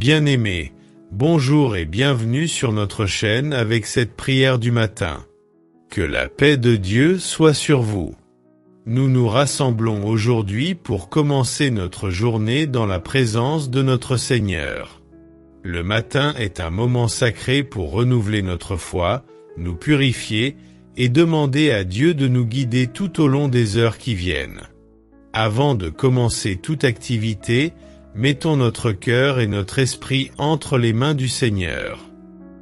Bien-aimés, bonjour et bienvenue sur notre chaîne avec cette prière du matin. Que la paix de Dieu soit sur vous. Nous nous rassemblons aujourd'hui pour commencer notre journée dans la présence de notre Seigneur. Le matin est un moment sacré pour renouveler notre foi, nous purifier et demander à Dieu de nous guider tout au long des heures qui viennent. Avant de commencer toute activité, mettons notre cœur et notre esprit entre les mains du Seigneur.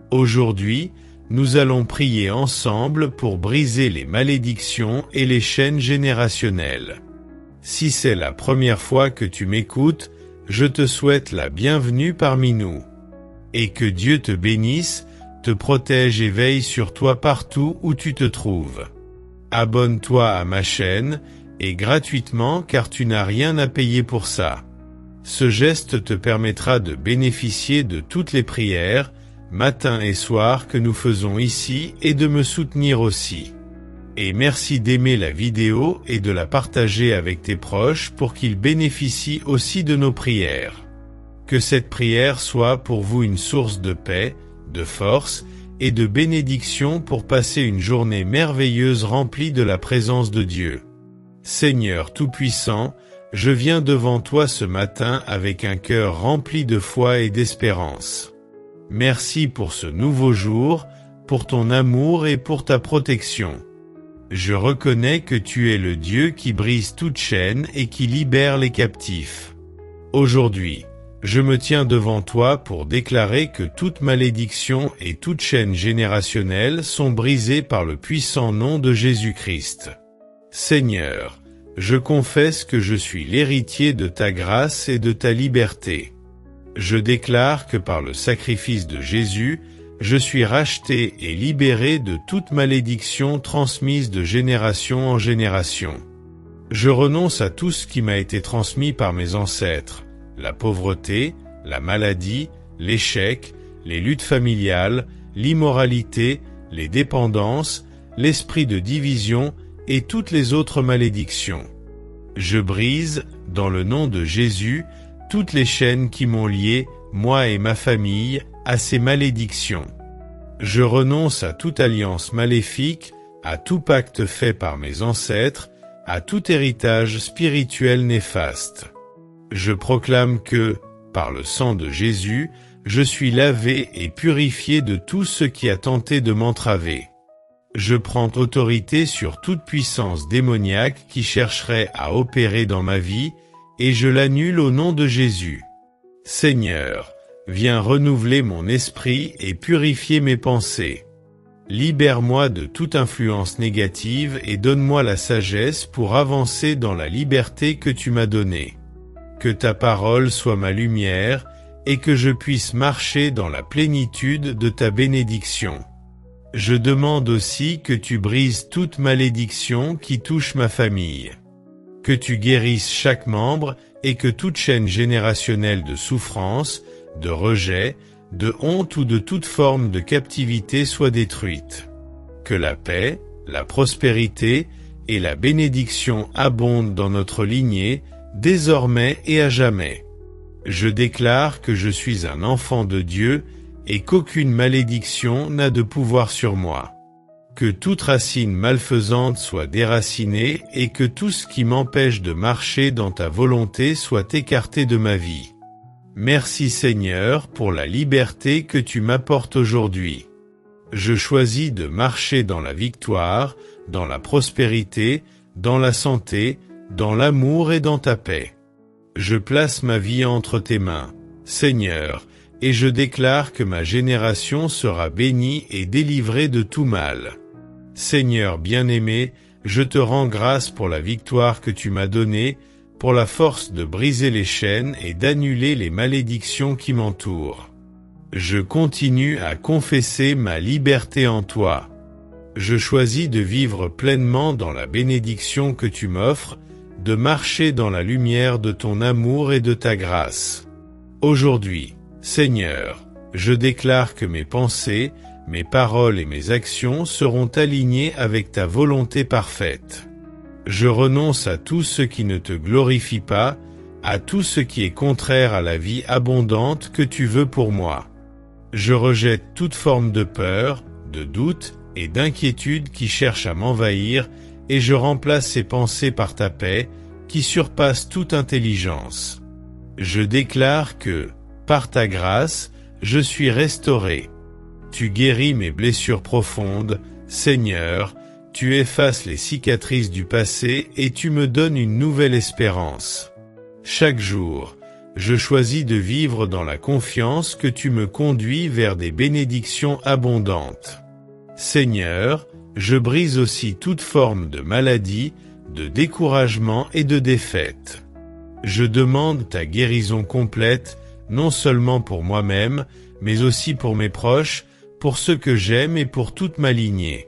Aujourd'hui, nous allons prier ensemble pour briser les malédictions et les chaînes générationnelles. Si c'est la première fois que tu m'écoutes, je te souhaite la bienvenue parmi nous. Et que Dieu te bénisse, te protège et veille sur toi partout où tu te trouves. Abonne-toi à ma chaîne, et gratuitement car tu n'as rien à payer pour ça. Ce geste te permettra de bénéficier de toutes les prières, matin et soir que nous faisons ici et de me soutenir aussi. Et merci d'aimer la vidéo et de la partager avec tes proches pour qu'ils bénéficient aussi de nos prières. Que cette prière soit pour vous une source de paix, de force et de bénédiction pour passer une journée merveilleuse remplie de la présence de Dieu. Seigneur Tout-Puissant, je viens devant toi ce matin avec un cœur rempli de foi et d'espérance. Merci pour ce nouveau jour, pour ton amour et pour ta protection. Je reconnais que tu es le Dieu qui brise toute chaîne et qui libère les captifs. Aujourd'hui, je me tiens devant toi pour déclarer que toute malédiction et toute chaîne générationnelle sont brisées par le puissant nom de Jésus-Christ. Seigneur, je confesse que je suis l'héritier de ta grâce et de ta liberté. Je déclare que par le sacrifice de Jésus, je suis racheté et libéré de toute malédiction transmise de génération en génération. Je renonce à tout ce qui m'a été transmis par mes ancêtres, la pauvreté, la maladie, l'échec, les luttes familiales, l'immoralité, les dépendances, l'esprit de division et toutes les autres malédictions. Je brise, dans le nom de Jésus, toutes les chaînes qui m'ont lié, moi et ma famille, à ces malédictions. Je renonce à toute alliance maléfique, à tout pacte fait par mes ancêtres, à tout héritage spirituel néfaste. Je proclame que, par le sang de Jésus, je suis lavé et purifié de tout ce qui a tenté de m'entraver. Je prends autorité sur toute puissance démoniaque qui chercherait à opérer dans ma vie, et je l'annule au nom de Jésus. Seigneur, viens renouveler mon esprit et purifier mes pensées. Libère-moi de toute influence négative et donne-moi la sagesse pour avancer dans la liberté que tu m'as donnée. Que ta parole soit ma lumière, et que je puisse marcher dans la plénitude de ta bénédiction. Je demande aussi que tu brises toute malédiction qui touche ma famille. Que tu guérisses chaque membre et que toute chaîne générationnelle de souffrance, de rejet, de honte ou de toute forme de captivité soit détruite. Que la paix, la prospérité et la bénédiction abondent dans notre lignée, désormais et à jamais. Je déclare que je suis un enfant de Dieu et qu'aucune malédiction n'a de pouvoir sur moi. Que toute racine malfaisante soit déracinée et que tout ce qui m'empêche de marcher dans ta volonté soit écarté de ma vie. Merci Seigneur pour la liberté que tu m'apportes aujourd'hui. Je choisis de marcher dans la victoire, dans la prospérité, dans la santé, dans l'amour et dans ta paix. Je place ma vie entre tes mains, Seigneur, et je déclare que ma génération sera bénie et délivrée de tout mal. Seigneur bien-aimé, je te rends grâce pour la victoire que tu m'as donnée, pour la force de briser les chaînes et d'annuler les malédictions qui m'entourent. Je continue à confesser ma liberté en toi. Je choisis de vivre pleinement dans la bénédiction que tu m'offres, de marcher dans la lumière de ton amour et de ta grâce. Aujourd'hui, Seigneur, je déclare que mes pensées, mes paroles et mes actions seront alignées avec ta volonté parfaite. Je renonce à tout ce qui ne te glorifie pas, à tout ce qui est contraire à la vie abondante que tu veux pour moi. Je rejette toute forme de peur, de doute et d'inquiétude qui cherchent à m'envahir et je remplace ces pensées par ta paix qui surpasse toute intelligence. Je déclare que, par ta grâce, je suis restauré. Tu guéris mes blessures profondes, Seigneur, tu effaces les cicatrices du passé et tu me donnes une nouvelle espérance. Chaque jour, je choisis de vivre dans la confiance que tu me conduis vers des bénédictions abondantes. Seigneur, je brise aussi toute forme de maladie, de découragement et de défaite. Je demande ta guérison complète, non seulement pour moi-même, mais aussi pour mes proches, pour ceux que j'aime et pour toute ma lignée.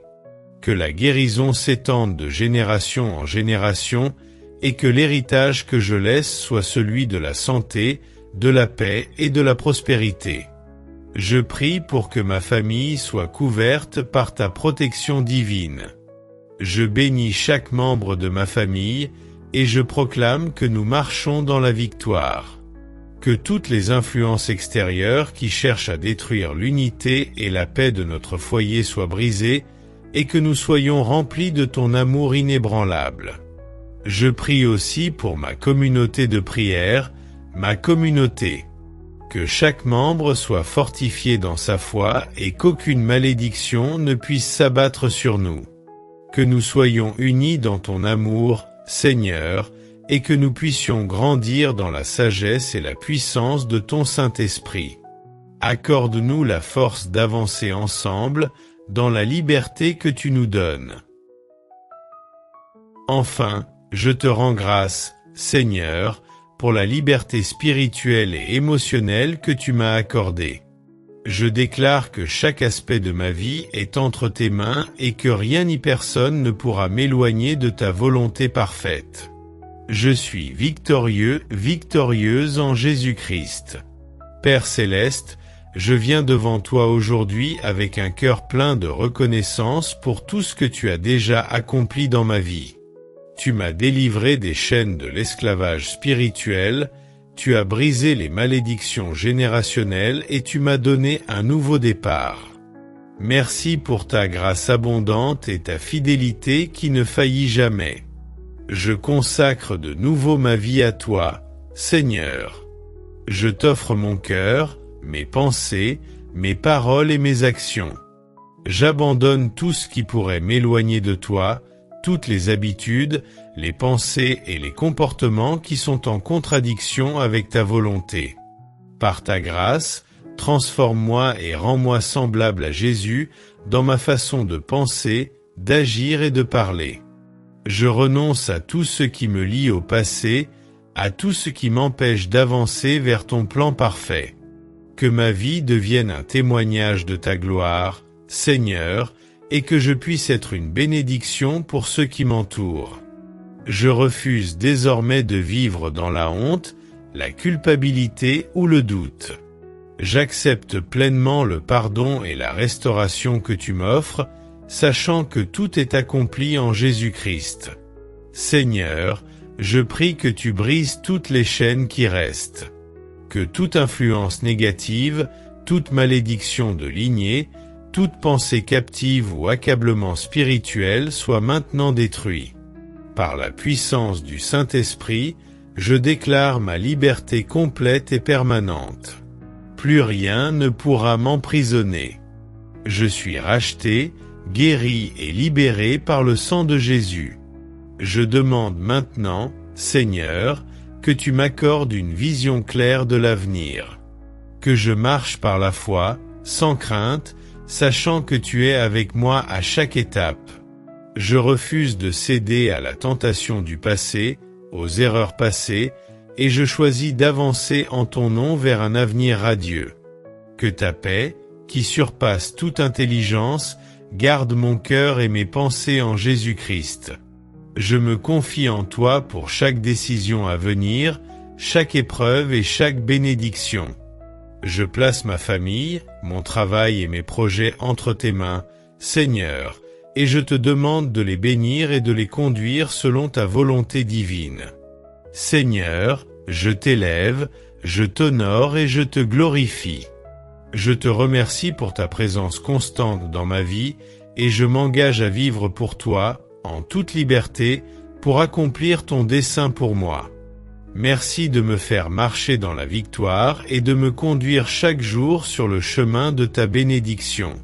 Que la guérison s'étende de génération en génération et que l'héritage que je laisse soit celui de la santé, de la paix et de la prospérité. Je prie pour que ma famille soit couverte par ta protection divine. Je bénis chaque membre de ma famille et je proclame que nous marchons dans la victoire. Que toutes les influences extérieures qui cherchent à détruire l'unité et la paix de notre foyer soient brisées et que nous soyons remplis de ton amour inébranlable. Je prie aussi pour ma communauté de prière, ma communauté. Que chaque membre soit fortifié dans sa foi et qu'aucune malédiction ne puisse s'abattre sur nous. Que nous soyons unis dans ton amour, Seigneur, et que nous puissions grandir dans la sagesse et la puissance de ton Saint-Esprit. Accorde-nous la force d'avancer ensemble dans la liberté que tu nous donnes. Enfin, je te rends grâce, Seigneur, pour la liberté spirituelle et émotionnelle que tu m'as accordée. Je déclare que chaque aspect de ma vie est entre tes mains et que rien ni personne ne pourra m'éloigner de ta volonté parfaite. Je suis victorieux, victorieuse en Jésus-Christ. Père céleste, je viens devant toi aujourd'hui avec un cœur plein de reconnaissance pour tout ce que tu as déjà accompli dans ma vie. Tu m'as délivré des chaînes de l'esclavage spirituel, tu as brisé les malédictions générationnelles et tu m'as donné un nouveau départ. Merci pour ta grâce abondante et ta fidélité qui ne faillit jamais. Je consacre de nouveau ma vie à toi, Seigneur. Je t'offre mon cœur, mes pensées, mes paroles et mes actions. J'abandonne tout ce qui pourrait m'éloigner de toi, toutes les habitudes, les pensées et les comportements qui sont en contradiction avec ta volonté. Par ta grâce, transforme-moi et rends-moi semblable à Jésus dans ma façon de penser, d'agir et de parler. Je renonce à tout ce qui me lie au passé, à tout ce qui m'empêche d'avancer vers ton plan parfait. Que ma vie devienne un témoignage de ta gloire, Seigneur, et que je puisse être une bénédiction pour ceux qui m'entourent. Je refuse désormais de vivre dans la honte, la culpabilité ou le doute. J'accepte pleinement le pardon et la restauration que tu m'offres, sachant que tout est accompli en Jésus-Christ. Seigneur, je prie que tu brises toutes les chaînes qui restent. Que toute influence négative, toute malédiction de lignée, toute pensée captive ou accablement spirituel soit maintenant détruit. Par la puissance du Saint-Esprit, je déclare ma liberté complète et permanente. Plus rien ne pourra m'emprisonner. Je suis racheté, guéri et libéré par le sang de Jésus. Je demande maintenant, Seigneur, que tu m'accordes une vision claire de l'avenir. Que je marche par la foi, sans crainte, sachant que tu es avec moi à chaque étape. Je refuse de céder à la tentation du passé, aux erreurs passées, et je choisis d'avancer en ton nom vers un avenir radieux. Que ta paix, qui surpasse toute intelligence, garde mon cœur et mes pensées en Jésus-Christ. Je me confie en toi pour chaque décision à venir, chaque épreuve et chaque bénédiction. Je place ma famille, mon travail et mes projets entre tes mains, Seigneur, et je te demande de les bénir et de les conduire selon ta volonté divine. Seigneur, Je t'élève, je t'honore et je te glorifie. Je te remercie pour ta présence constante dans ma vie, et je m'engage à vivre pour toi, en toute liberté, pour accomplir ton dessein pour moi. Merci de me faire marcher dans la victoire et de me conduire chaque jour sur le chemin de ta bénédiction.